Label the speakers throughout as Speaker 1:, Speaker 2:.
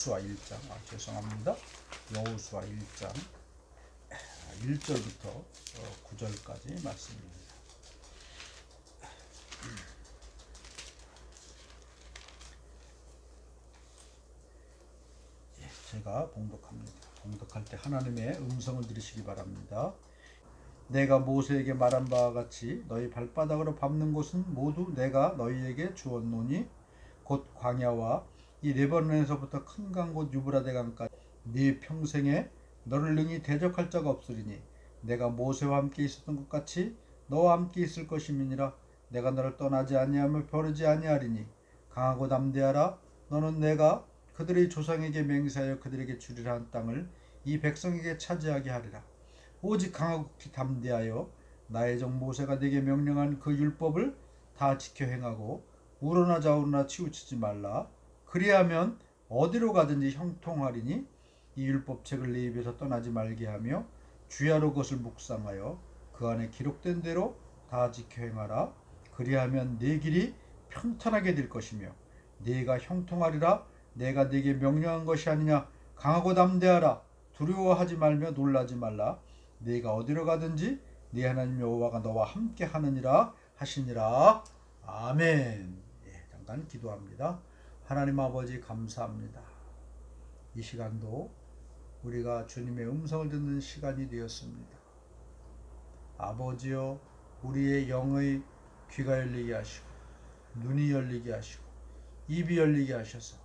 Speaker 1: 여호수아 1장, 죄송합니다. 여호수아 1장 1절부터 9절까지 말씀입니다. 제가 봉독합니다. 봉독할 때 하나님의 음성을 들으시기 바랍니다. 내가 모세에게 말한 바와 같이 너희 발바닥으로 밟는 곳은 모두 내가 너희에게 주었노니 곧 광야와 이 레바논에서부터 큰 강 곧 유브라데 강까지 네 평생에 너를 능히 대적할 자가 없으리니 내가 모세와 함께 있었던 것 같이 너와 함께 있을 것임이니라. 내가 너를 떠나지 아니하며 버리지 아니하리니 강하고 담대하라. 너는 내가 그들의 조상에게 맹세하여 그들에게 주리라 한 땅을 이 백성에게 차지하게 하리라. 오직 강하고 담대하여 나의 종 모세가 네게 명령한 그 율법을 다 지켜 행하고 우러나 좌우러나 치우치지 말라. 그리하면 어디로 가든지 형통하리니 이 율법책을 네 입에서 떠나지 말게 하며 주야로 그것을 묵상하여 그 안에 기록된 대로 다 지켜 행하라. 그리하면 네 길이 평탄하게 될 것이며 네가 형통하리라. 내가 네게 명령한 것이 아니냐. 강하고 담대하라. 두려워하지 말며 놀라지 말라. 네가 어디로 가든지 네 하나님 여호와가 너와 함께 하느니라 하시니라. 아멘. 잠깐 기도합니다. 하나님 아버지 감사합니다. 이 시간도 우리가 주님의 음성을 듣는 시간이 되었습니다. 아버지여, 우리의 영의 귀가 열리게 하시고 눈이 열리게 하시고 입이 열리게 하셔서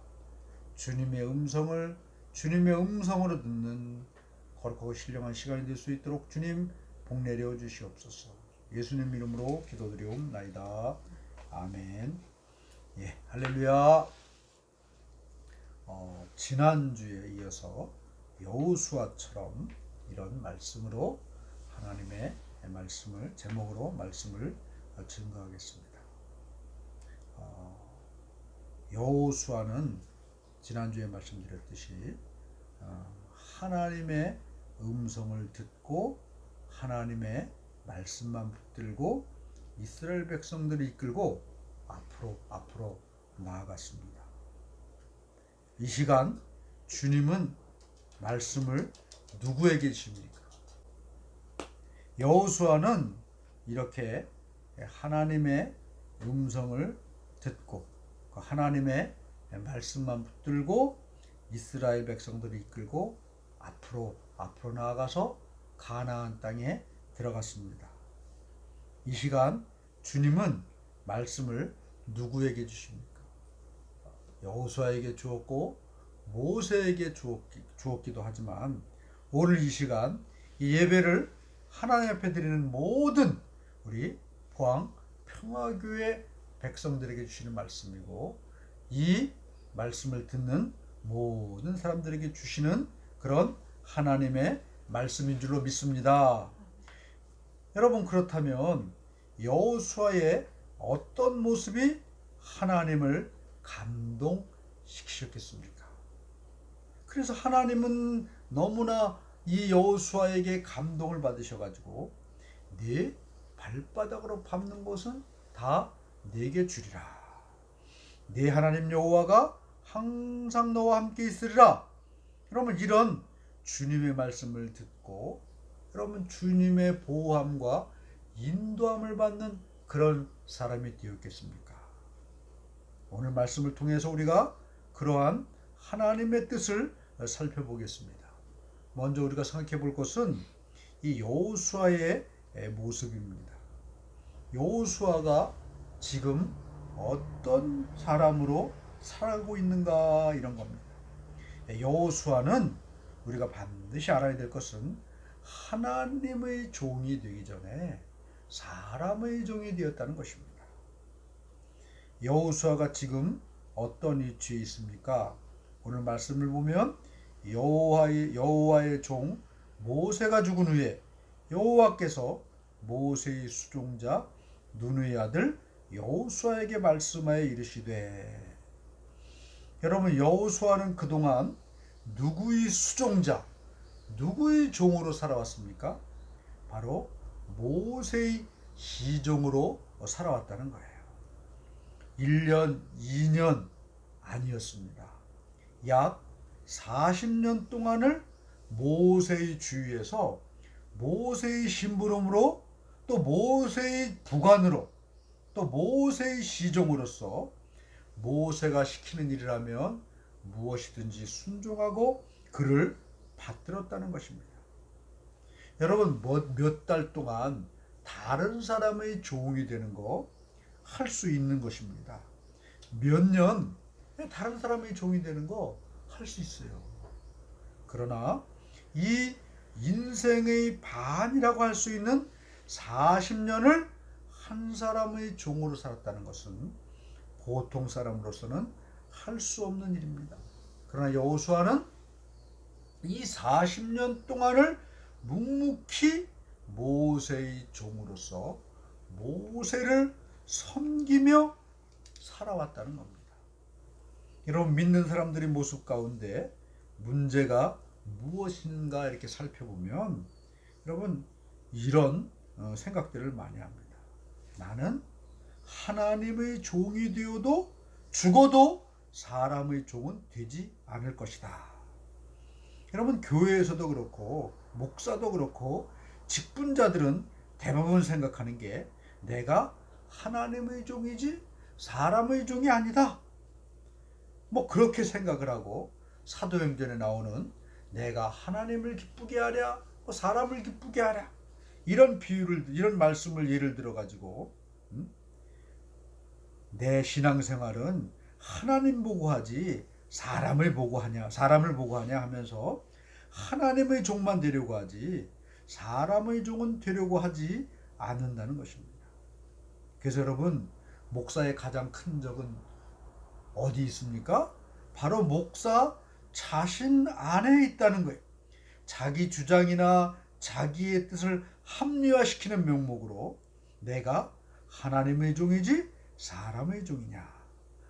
Speaker 1: 주님의 음성을 주님의 음성으로 듣는 거룩하고 신령한 시간이 될 수 있도록 주님 복 내려 주시옵소서. 예수님 이름으로 기도드리옵나이다. 아멘. 할렐루야. 지난주에 이어서 여호수아처럼 이런 말씀으로 하나님의 말씀을 제목으로 말씀을 증거하겠습니다. 여호수아는 지난주에 말씀드렸듯이 하나님의 음성을 듣고 하나님의 말씀만 붙들고 이스라엘 백성들을 이끌고 앞으로 나아갔습니다. 이 시간 주님은 말씀을 누구에게 주십니까? 여호수아는 이렇게 하나님의 음성을 듣고 하나님의 말씀만 붙들고 이스라엘 백성들을 이끌고 앞으로 나아가서 가나안 땅에 들어갔습니다. 이 시간 주님은 말씀을 누구에게 주십니까? 여호수아에게 주었고 모세에게 주었기도 하지만 오늘 이 시간 이 예배를 하나님 앞에 드리는 모든 우리 포항 평화교회 백성들에게 주시는 말씀이고 이 말씀을 듣는 모든 사람들에게 주시는 그런 하나님의 말씀인 줄로 믿습니다. 여러분, 그렇다면 여호수아의 어떤 모습이 하나님을 감동시키셨겠습니까? 그래서 하나님은 너무나 이 여호수아에게 감동을 받으셔가지고 네 발바닥으로 밟는 곳은 다 네게 주리라. 네 하나님 여호와가 항상 너와 함께 있으리라. 여러분, 이런 주님의 말씀을 듣고 여러분 주님의 보호함과 인도함을 받는 그런 사람이 되었겠습니까? 오늘 말씀을 통해서 우리가 그러한 하나님의 뜻을 살펴보겠습니다. 먼저 우리가 생각해 볼 것은 이 여호수아의 모습입니다. 여호수아가 지금 어떤 사람으로 살고 있는가, 이런 겁니다. 여호수아는 우리가 반드시 알아야 될 것은 하나님의 종이 되기 전에 사람의 종이 되었다는 것입니다. 여호수아가 지금 어떤 위치에 있습니까? 오늘 말씀을 보면 여호와의 종 모세가 죽은 후에 여호와께서 모세의 수종자 눈의 아들 여호수아에게 말씀하여 이르시되. 여러분, 여호수아는 그동안 누구의 수종자, 누구의 종으로 살아왔습니까? 바로 모세의 시종으로 살아왔다는 거예요. 1년, 2년 아니었습니다. 약 40년 동안을 모세의 주위에서 모세의 심부름으로 또 모세의 부관으로 또 모세의 시종으로서 모세가 시키는 일이라면 무엇이든지 순종하고 그를 받들었다는 것입니다. 여러분 몇 달 동안 다른 사람의 종이 되는 거 할 수 있는 것입니다. 몇 년 다른 사람의 종이 되는 거 할 수 있어요. 그러나 이 인생의 반이라고 할 수 있는 40년을 한 사람의 종으로 살았다는 것은 보통 사람으로서는 할 수 없는 일입니다. 그러나 여호수아는 이 40년 동안을 묵묵히 모세의 종으로서 모세를 섬기며 살아왔다는 겁니다. 여러분 믿는 사람들의 모습 가운데 문제가 무엇인가 이렇게 살펴보면 여러분 이런 생각들을 많이 합니다. 나는 하나님의 종이 되어도 죽어도 사람의 종은 되지 않을 것이다. 여러분 교회에서도 그렇고 목사도 그렇고 직분자들은 대부분 생각하는 게 내가 하나님의 종이지 사람의 종이 아니다. 뭐 그렇게 생각을 하고 사도행전에 나오는 내가 하나님을 기쁘게 하랴 사람을 기쁘게 하랴 이런 비유를 이런 말씀을 예를 들어 가지고 내 신앙생활은 하나님 보고 하지 사람을 보고 하냐 하면서 하나님의 종만 되려고 하지 사람의 종은 되려고 하지 않는다는 것입니다. 그래서 여러분 목사의 가장 큰 적은 어디 있습니까? 바로 목사 자신 안에 있다는 거예요. 자기 주장이나 자기의 뜻을 합리화시키는 명목으로 내가 하나님의 종이지 사람의 종이냐.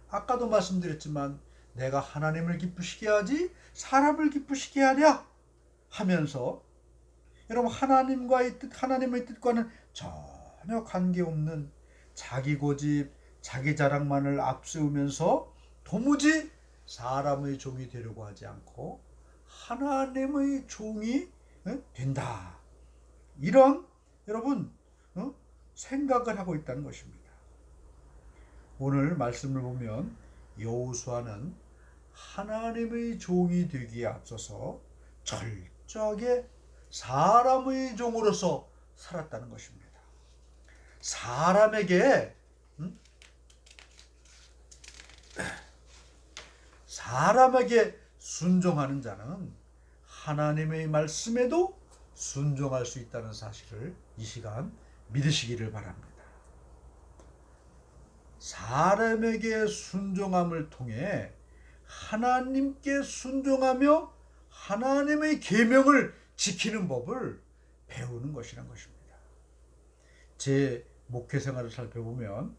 Speaker 1: 아까도 말씀드렸지만 내가 하나님을 기쁘시게 하지 사람을 기쁘시게 하랴 하면서 여러분 하나님의 뜻과는 전혀 관계없는 자기 고집, 자기 자랑만을 앞세우면서 도무지 사람의 종이 되려고 하지 않고 하나님의 종이 된다. 이런 여러분 생각을 하고 있다는 것입니다. 오늘 말씀을 보면 여호수아는 하나님의 종이 되기에 앞서서 철저하게 사람의 종으로서 살았다는 것입니다. 사람에게 순종하는 자는 하나님의 말씀에도 순종할 수 있다는 사실을 이 시간 믿으시기를 바랍니다. 사람에게 순종함을 통해 하나님께 순종하며 하나님의 계명을 지키는 법을 배우는 것이란 것입니다. 제 목회 생활을 살펴보면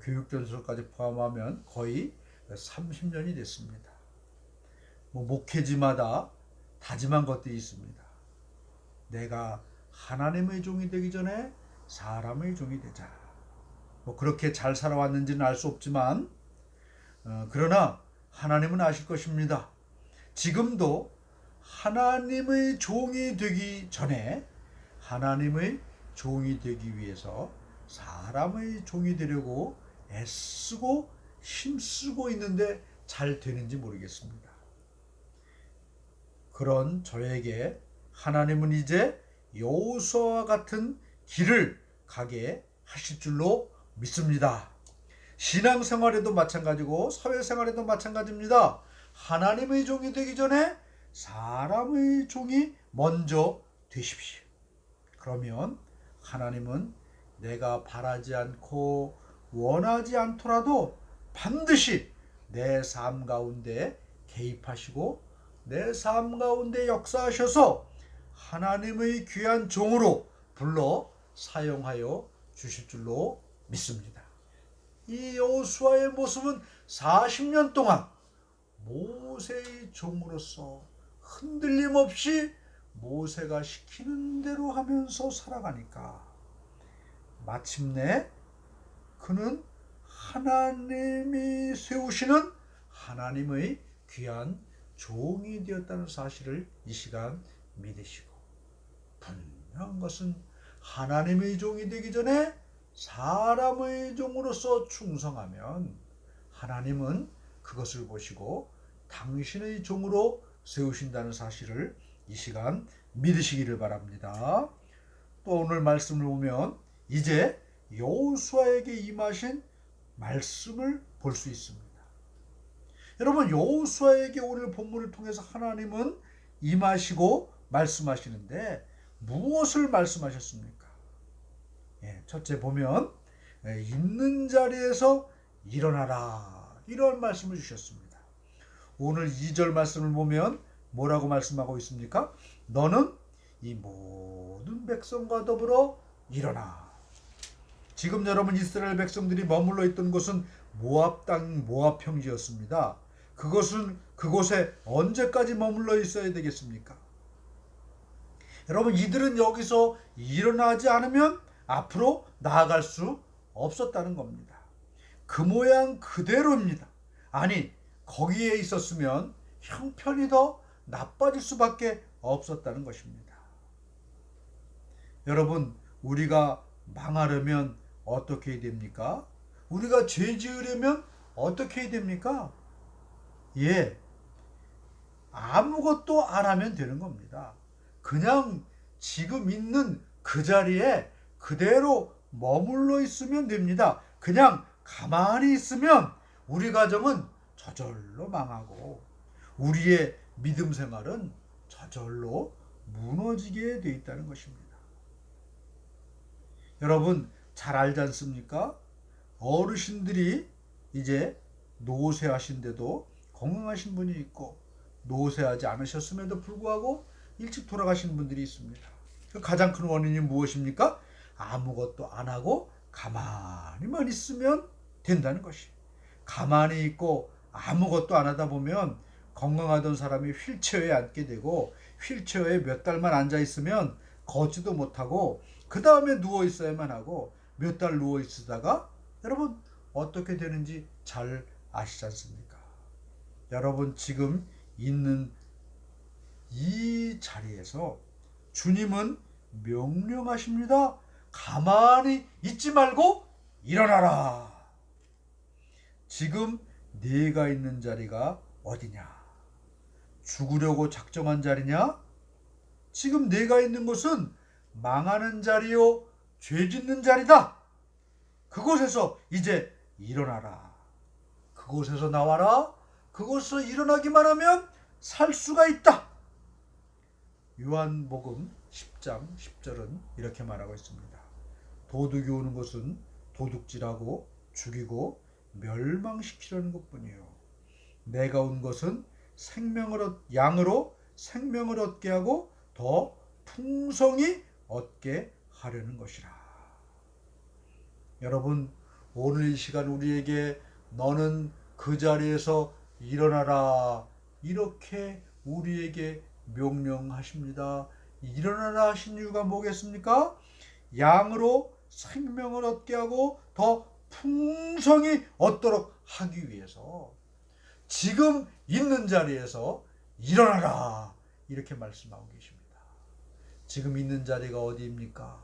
Speaker 1: 교육전술까지 포함하면 거의 30년이 됐습니다. 목회지마다 다짐한 것들이 있습니다. 내가 하나님의 종이 되기 전에 사람의 종이 되자. 그렇게 잘 살아왔는지는 알 수 없지만 그러나 하나님은 아실 것입니다. 지금도 하나님의 종이 되기 전에 하나님의 종이 되기 위해서 사람의 종이 되려고 애쓰고 힘쓰고 있는데 잘 되는지 모르겠습니다. 그런 저에게 하나님은 이제 여호수아와 같은 길을 가게 하실 줄로 믿습니다. 신앙생활에도 마찬가지고 사회생활에도 마찬가지입니다. 하나님의 종이 되기 전에 사람의 종이 먼저 되십시오. 그러면 하나님은 내가 바라지 않고 원하지 않더라도 반드시 내 삶 가운데 개입하시고 내 삶 가운데 역사하셔서 하나님의 귀한 종으로 불러 사용하여 주실 줄로 믿습니다. 이 여호수아의 모습은 40년 동안 모세의 종으로서 흔들림 없이 모세가 시키는 대로 하면서 살아가니까 마침내 그는 하나님이 세우시는 하나님의 귀한 종이 되었다는 사실을 이 시간 믿으시고, 분명한 것은 하나님의 종이 되기 전에 사람의 종으로서 충성하면 하나님은 그것을 보시고 당신의 종으로 세우신다는 사실을 이 시간 믿으시기를 바랍니다. 또 오늘 말씀을 보면 이제 여호수아에게 임하신 말씀을 볼 수 있습니다. 여러분, 여호수아에게 오늘 본문을 통해서 하나님은 임하시고 말씀하시는데 무엇을 말씀하셨습니까? 첫째 보면 있는 자리에서 일어나라, 이런 말씀을 주셨습니다. 오늘 2절 말씀을 보면 뭐라고 말씀하고 있습니까? 너는 이 모든 백성과 더불어 일어나. 지금 여러분, 이스라엘 백성들이 머물러 있던 곳은 모압 땅, 모압 평지였습니다. 그곳에 언제까지 머물러 있어야 되겠습니까? 여러분, 이들은 여기서 일어나지 않으면 앞으로 나아갈 수 없었다는 겁니다. 그 모양 그대로입니다. 아니, 거기에 있었으면 형편이 더 나빠질 수밖에 없었다는 것입니다. 여러분, 우리가 망하려면 어떻게 해야 됩니까? 우리가 죄 지으려면 어떻게 해야 됩니까? 아무것도 안 하면 되는 겁니다. 그냥 지금 있는 그 자리에 그대로 머물러 있으면 됩니다. 그냥 가만히 있으면 우리 가정은 저절로 망하고 우리의 믿음 생활은 저절로 무너지게 돼 있다는 것입니다. 여러분, 잘 알지 않습니까? 어르신들이 이제 노쇠하신데도 건강하신 분이 있고, 노쇠하지 않으셨음에도 불구하고 일찍 돌아가시는 분들이 있습니다. 그 가장 큰 원인이 무엇입니까? 아무것도 안 하고 가만히만 있으면 된다는 것이. 가만히 있고 아무것도 안 하다 보면 건강하던 사람이 휠체어에 앉게 되고, 휠체어에 몇 달만 앉아 있으면 걷지도 못하고 그 다음에 누워 있어야만 하고, 몇 달 누워 있으다가 여러분 어떻게 되는지 잘 아시지 않습니까? 여러분, 지금 있는 이 자리에서 주님은 명령하십니다. 가만히 있지 말고 일어나라. 지금 네가 있는 자리가 어디냐? 죽으려고 작정한 자리냐? 지금 네가 있는 곳은 망하는 자리요, 죄 짓는 자리다. 그곳에서 이제 일어나라. 그곳에서 나와라. 그곳에서 일어나기만 하면 살 수가 있다. 요한복음 10장 10절은 이렇게 말하고 있습니다. 도둑이 오는 것은 도둑질하고 죽이고 멸망시키려는 것뿐이요, 내가 온 것은 양으로 생명을 얻게 하고 더 풍성히 얻게 하려는 것이라. 여러분, 오늘 이 시간 우리에게 너는 그 자리에서 일어나라, 이렇게 우리에게 명령하십니다. 일어나라 하신 이유가 뭐겠습니까? 양으로 생명을 얻게 하고 더 풍성히 얻도록 하기 위해서 지금 있는 자리에서 일어나라, 이렇게 말씀하고 계십니다. 지금 있는 자리가 어디입니까?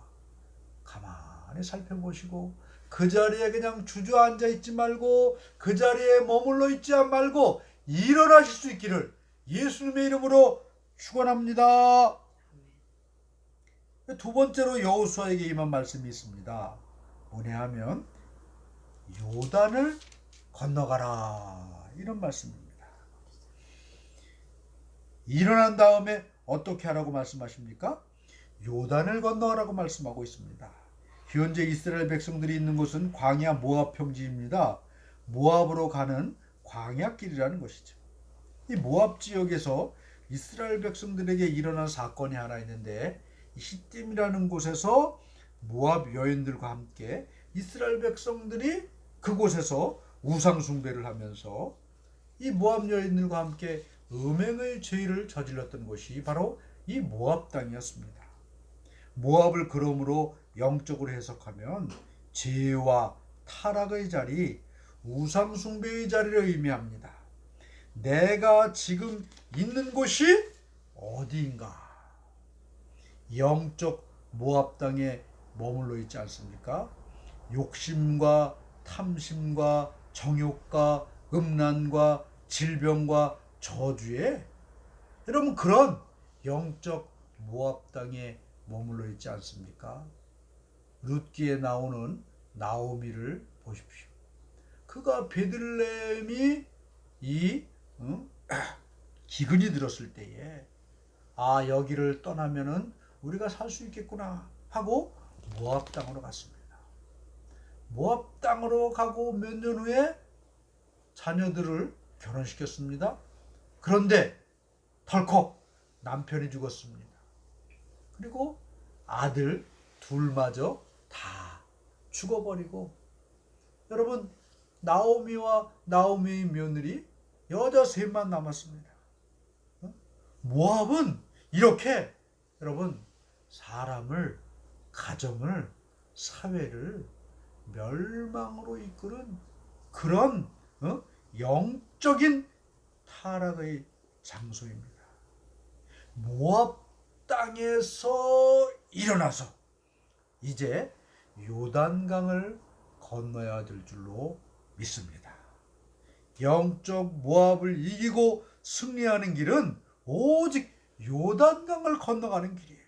Speaker 1: 가만히 살펴보시고 그 자리에 그냥 주저앉아 있지 말고, 그 자리에 머물러 있지 말고 일어나실 수 있기를 예수님의 이름으로 축원합니다. 두 번째로 여호수아에게 임한 말씀이 있습니다. 뭐냐 하면 요단을 건너가라, 이런 말씀입니다. 일어난 다음에 어떻게 하라고 말씀하십니까? 요단을 건너가라고 말씀하고 있습니다. 현재 이스라엘 백성들이 있는 곳은 광야 모압 평지입니다. 모압으로 가는 광야길이라는 것이죠. 이 모압 지역에서 이스라엘 백성들에게 일어난 사건이 하나 있는데, 시딤이라는 곳에서 모압 여인들과 함께 이스라엘 백성들이 그곳에서 우상 숭배를 하면서 이 모압 여인들과 함께 음행의 죄를 저질렀던 곳이 바로 이 모압 땅이었습니다. 모압을 그러므로 영적으로 해석하면 죄와 타락의 자리, 우상 숭배의 자리를 의미합니다. 내가 지금 있는 곳이 어디인가? 영적 모압 땅에 머물러 있지 않습니까? 욕심과 탐심과 정욕과 음란과 질병과 저주에 여러분 그런 영적 모압 땅에 머물러 있지 않습니까? 룻기에 나오는 나오미를 보십시오. 그가 베들레헴이 이 기근이 들었을 때에 여기를 떠나면은 우리가 살 수 있겠구나 하고 모압 땅으로 갔습니다. 모압 땅으로 가고 몇 년 후에 자녀들을 결혼시켰습니다. 그런데 덜컥 남편이 죽었습니다. 그리고 아들 둘마저 다 죽어버리고 여러분 나오미와 나오미의 며느리 여자 셋만 남았습니다. 모압은 이렇게 여러분 사람을 가정을 사회를 멸망으로 이끄는 그런 영적인 타락의 장소입니다. 모압 땅에서 일어나서 이제 요단강을 건너야 될 줄로 믿습니다. 영적 모압을 이기고 승리하는 길은 오직 요단강을 건너가는 길이에요.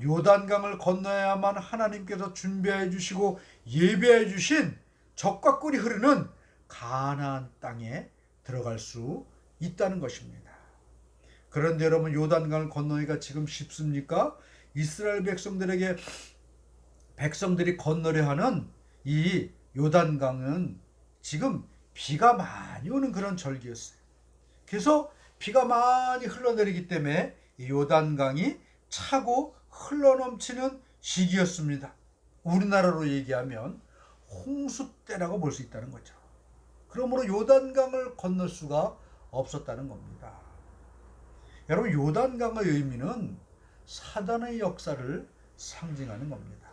Speaker 1: 요단강을 건너야만 하나님께서 준비해 주시고 예배해 주신 적과 꿀이 흐르는 가나안 땅에 들어갈 수 있다는 것입니다. 그런데 여러분 요단강을 건너기가 지금 쉽습니까? 이스라엘 백성들이 건너려 하는 이 요단강은 지금 비가 많이 오는 그런 절기였어요. 그래서 비가 많이 흘러내리기 때문에 이 요단강이 차고 흘러넘치는 시기였습니다. 우리나라로 얘기하면 홍수 때라고 볼 수 있다는 거죠. 그러므로 요단강을 건널 수가 없었다는 겁니다. 여러분 요단강의 의미는 사단의 역사를 상징하는 겁니다.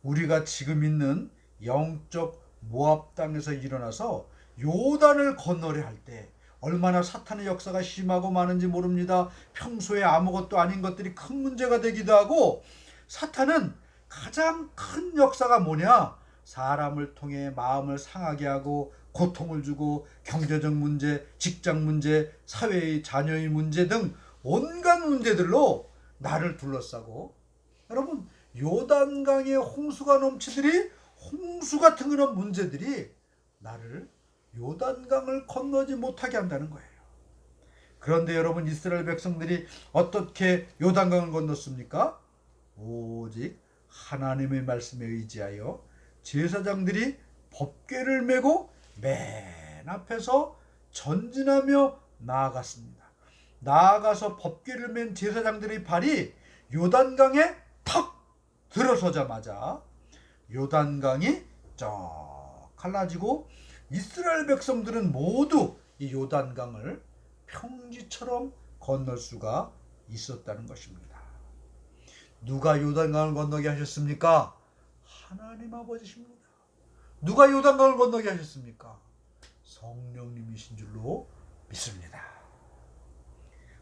Speaker 1: 우리가 지금 있는 영적 모압 땅에서 일어나서 요단을 건너려 할 때 얼마나 사탄의 역사가 심하고 많은지 모릅니다. 평소에 아무것도 아닌 것들이 큰 문제가 되기도 하고 사탄은 가장 큰 역사가 뭐냐? 사람을 통해 마음을 상하게 하고 고통을 주고 경제적 문제, 직장 문제, 사회의 자녀의 문제 등 온갖 문제들로 나를 둘러싸고 여러분 요단강에 홍수가 넘치더니 홍수 같은 그런 문제들이 나를 요단강을 건너지 못하게 한다는 거예요. 그런데 여러분 이스라엘 백성들이 어떻게 요단강을 건넜습니까? 오직 하나님의 말씀에 의지하여 제사장들이 법궤를 메고 맨 앞에서 전진하며 나아갔습니다. 나아가서 법궤를 맨 제사장들의 발이 요단강에 턱 들어서자마자 요단강이 쫙 갈라지고 이스라엘 백성들은 모두 이 요단강을 평지처럼 건널 수가 있었다는 것입니다. 누가 요단강을 건너게 하셨습니까? 하나님 아버지십니다. 누가 요단강을 건너게 하셨습니까? 성령님이신 줄로 믿습니다.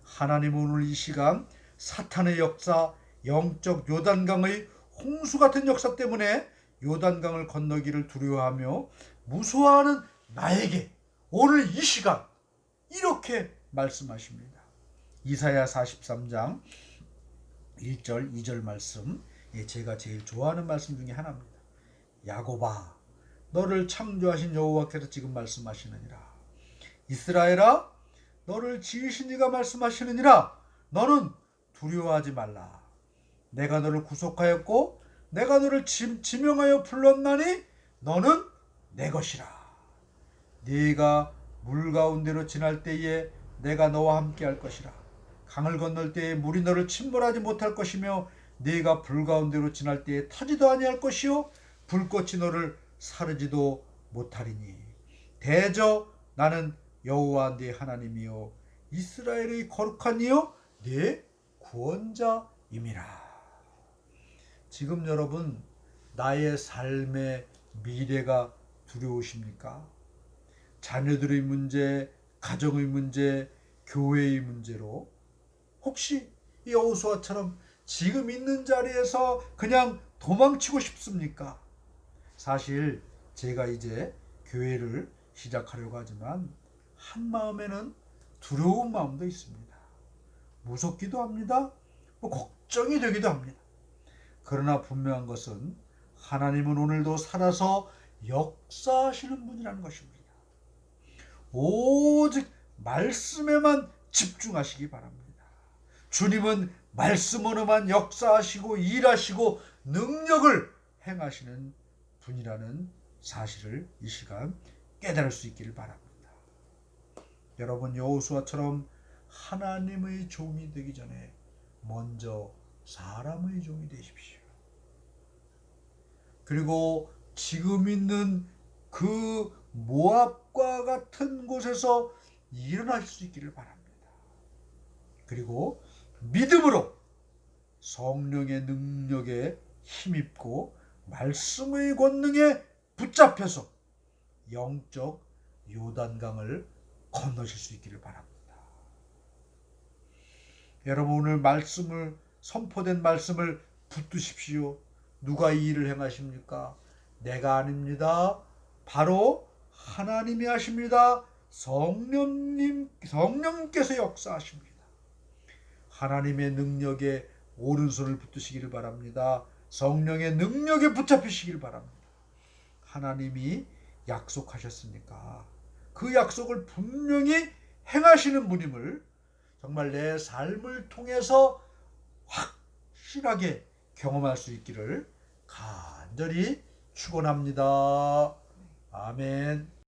Speaker 1: 하나님 오늘 이 시간 사탄의 역사, 영적 요단강의 홍수 같은 역사 때문에 요단강을 건너기를 두려워하며 무서워하는 나에게 오늘 이 시간 이렇게 말씀하십니다. 이사야 43장 1절 2절 말씀, 제가 제일 좋아하는 말씀 중에 하나입니다. 야곱아 너를 창조하신 여호와께서 지금 말씀하시느니라. 이스라엘아 너를 지으신 이가 말씀하시느니라. 너는 두려워하지 말라. 내가 너를 구속하였고 내가 너를 지명하여 불렀나니 너는 내 것이라. 네가 물 가운데로 지날 때에 내가 너와 함께 할 것이라. 강을 건널 때에 물이 너를 침몰하지 못할 것이며 네가 불 가운데로 지날 때에 타지도 아니할 것이요 불꽃이 너를 사르지도 못하리니 대저 나는 여호와 네 하나님이요 이스라엘의 거룩한 이요 네 구원자임이라. 지금 여러분 나의 삶의 미래가 두려우십니까? 자녀들의 문제, 가정의 문제, 교회의 문제로 혹시 이 여호수아처럼 지금 있는 자리에서 그냥 도망치고 싶습니까? 사실 제가 이제 교회를 시작하려고 하지만 한마음에는 두려운 마음도 있습니다. 무섭기도 합니다. 걱정이 되기도 합니다. 그러나 분명한 것은 하나님은 오늘도 살아서 역사하시는 분이라는 것입니다. 오직 말씀에만 집중하시기 바랍니다. 주님은 말씀으로만 역사하시고 일하시고 능력을 행하시는 분이라는 사실을 이 시간 깨달을 수 있기를 바랍니다. 여러분, 여호수아처럼 하나님의 종이 되기 전에 먼저 사람의 종이 되십시오. 그리고 지금 있는 그 모압과 같은 곳에서 일어날 수 있기를 바랍니다. 그리고 믿음으로 성령의 능력에 힘입고 말씀의 권능에 붙잡혀서 영적 요단강을 건너실 수 있기를 바랍니다. 여러분, 오늘 말씀을 선포된 말씀을 붙드십시오. 누가 이 일을 행하십니까? 내가 아닙니다. 바로 하나님이 하십니다. 성령님께서 역사하십니다. 하나님의 능력에 오른손을 붙드시기를 바랍니다. 성령의 능력에 붙잡히시기를 바랍니다. 하나님이 약속하셨으니까 그 약속을 분명히 행하시는 분임을 정말 내 삶을 통해서 확실하게 경험할 수 있기를 간절히 축원합니다. 아멘.